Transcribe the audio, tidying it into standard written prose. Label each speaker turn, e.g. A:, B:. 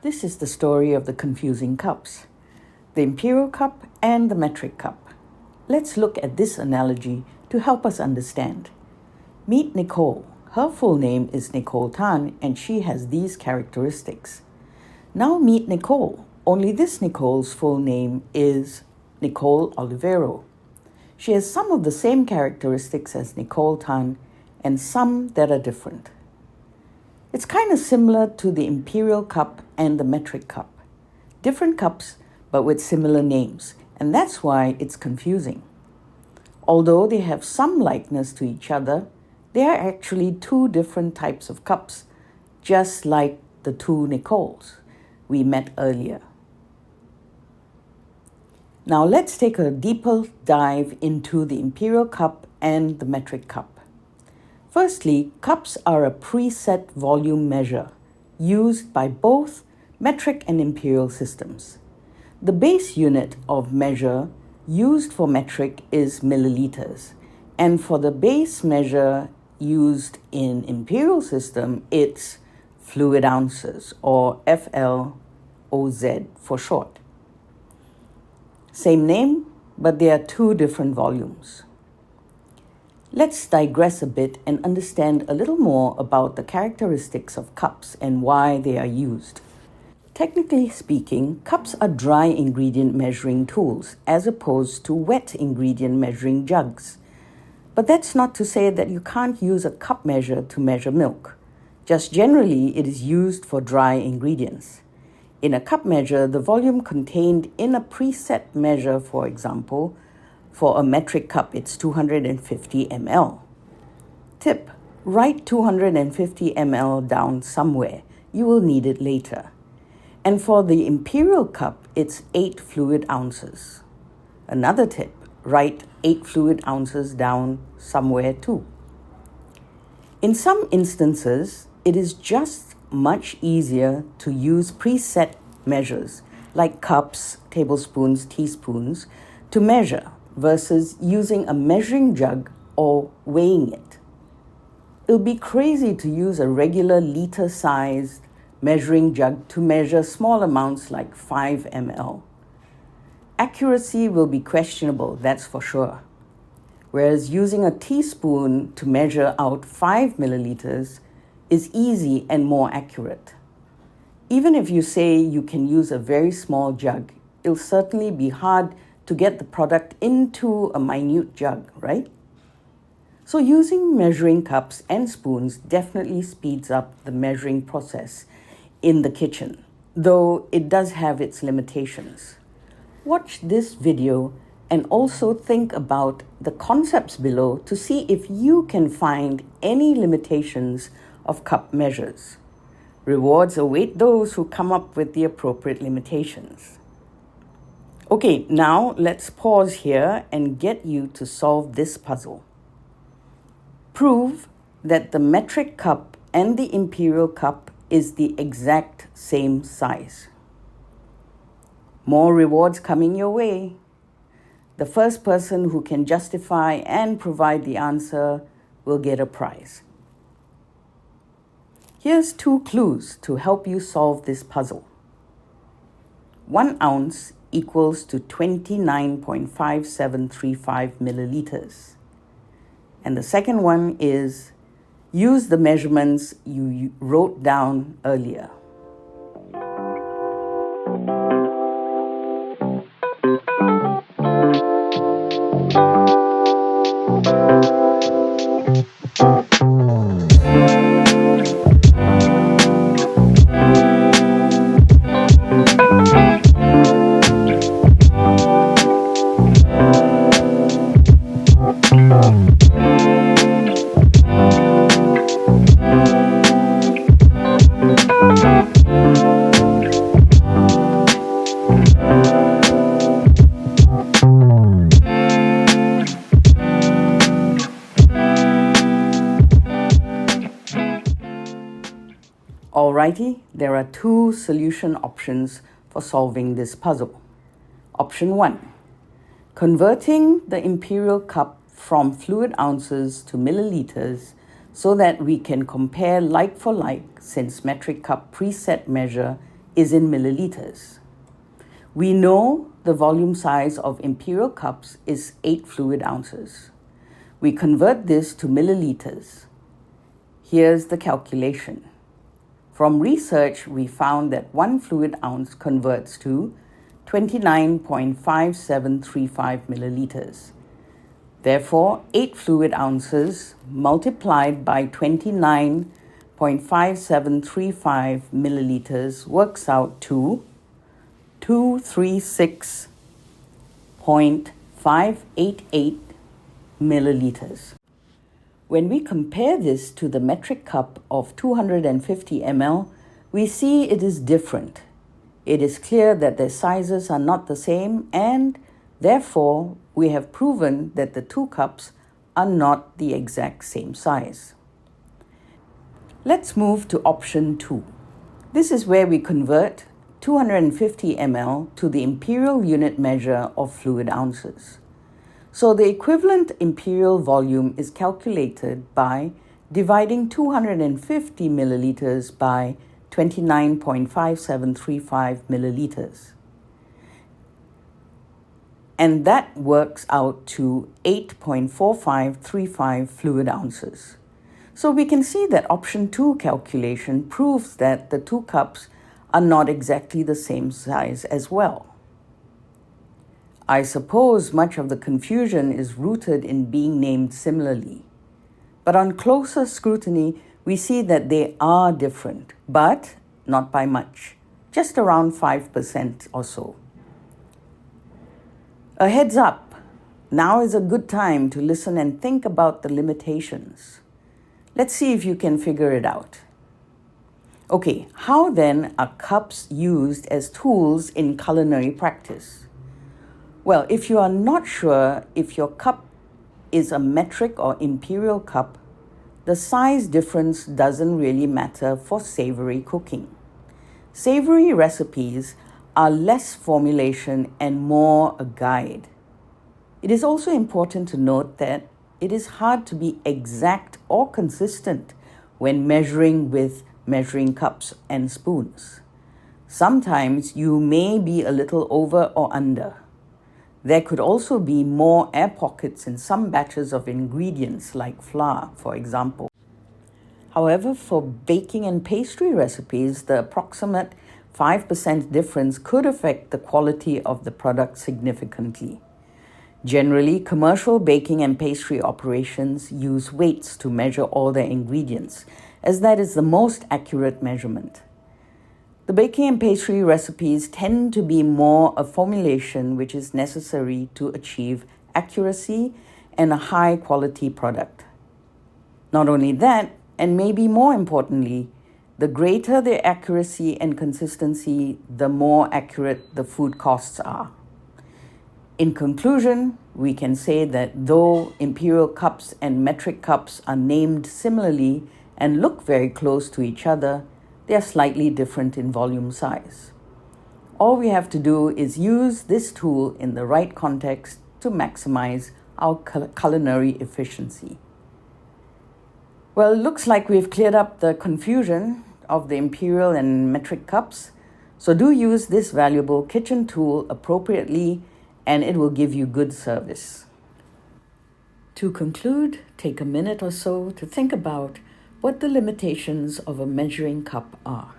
A: This is the story of the confusing cups, the Imperial cup and the metric cup. Let's look at this analogy to help us understand. Meet Nicole. Her full name is Nicole Tan and she has these characteristics. Now meet Nicole, only this Nicole's full name is Nicole Olivero. She has some of the same characteristics as Nicole Tan and some that are different. It's kind of similar to the Imperial cup and the metric cup. Different cups, but with similar names, and that's why it's confusing. Although they have some likeness to each other, they are actually two different types of cups, just like the two Nicoles we met earlier. Now let's take a deeper dive into the Imperial cup and the metric cup. Firstly, cups are a preset volume measure used by both metric and imperial systems. The base unit of measure used for metric is milliliters, and for the base measure used in imperial system, it's fluid ounces, or FLOZ for short. Same name, but they are two different volumes. Let's digress a bit and understand a little more about the characteristics of cups and why they are used. Technically speaking, cups are dry ingredient measuring tools as opposed to wet ingredient measuring jugs. But that's not to say that you can't use a cup measure to measure milk. Just generally, it is used for dry ingredients. In a cup measure, the volume contained in a preset measure, for example, for a metric cup, it's 250 ml. Tip: write 250 ml down somewhere. You will need it later. And for the Imperial cup, it's 8 fluid ounces. Another tip: write 8 fluid ounces down somewhere too. In some instances, it is just much easier to use preset measures like cups, tablespoons, teaspoons to measure versus using a measuring jug or weighing it. It'll be crazy to use a regular liter-sized measuring jug to measure small amounts like 5 ml. Accuracy will be questionable, that's for sure. Whereas using a teaspoon to measure out 5 milliliters is easy and more accurate. Even if you say you can use a very small jug, it'll certainly be hard to get the product into a minute jug, right? So using measuring cups and spoons definitely speeds up the measuring process in the kitchen, though it does have its limitations. Watch this video and also think about the concepts below to see if you can find any limitations of cup measures. Rewards await those who come up with the appropriate limitations. Okay, now let's pause here and get you to solve this puzzle. Prove that the metric cup and the Imperial cup is the exact same size. More rewards coming your way. The first person who can justify and provide the answer will get a prize. Here's 2 clues to help you solve this puzzle. 1 ounce equals to 29.5735 milliliters. And the second one is use the measurements you wrote down earlier. Alrighty, there are 2 solution options for solving this puzzle. Option 1, converting the Imperial cup from fluid ounces to milliliters so that we can compare like for like, since metric cup preset measure is in milliliters. We know the volume size of Imperial cups is 8 fluid ounces. We convert this to milliliters. Here's the calculation. From research, we found that 1 fluid ounce converts to 29.5735 milliliters. Therefore, 8 fluid ounces multiplied by 29.5735 milliliters works out to 236.588 milliliters. When we compare this to the metric cup of 250 ml, we see it is different. It is clear that their sizes are not the same, and therefore we have proven that the two cups are not the exact same size. Let's move to option 2. This is where we convert 250 ml to the imperial unit measure of fluid ounces. So the equivalent imperial volume is calculated by dividing 250 milliliters by 29.5735 milliliters. And that works out to 8.4535 fluid ounces. So we can see that option 2 calculation proves that the two cups are not exactly the same size as well. I suppose much of the confusion is rooted in being named similarly. But on closer scrutiny, we see that they are different, but not by much, just around 5% or so. A heads up, now is a good time to listen and think about the limitations. Let's see if you can figure it out. Okay, how then are cups used as tools in culinary practice? Well, if you are not sure if your cup is a metric or imperial cup, the size difference doesn't really matter for savory cooking. Savory recipes are less formulation and more a guide. It is also important to note that it is hard to be exact or consistent when measuring with measuring cups and spoons. Sometimes you may be a little over or under. There could also be more air pockets in some batches of ingredients like flour, for example. However, for baking and pastry recipes, the approximate 5% difference could affect the quality of the product significantly. Generally, commercial baking and pastry operations use weights to measure all their ingredients, as that is the most accurate measurement. The baking and pastry recipes tend to be more a formulation which is necessary to achieve accuracy and a high quality product. Not only that, and maybe more importantly, the greater the accuracy and consistency, the more accurate the food costs are. In conclusion, we can say that though imperial cups and metric cups are named similarly and look very close to each other, they are slightly different in volume size. All we have to do is use this tool in the right context to maximize our culinary efficiency. Well, it looks like we've cleared up the confusion of the imperial and metric cups. So do use this valuable kitchen tool appropriately, and it will give you good service. To conclude, take a minute or so to think about what the limitations of a measuring cup are.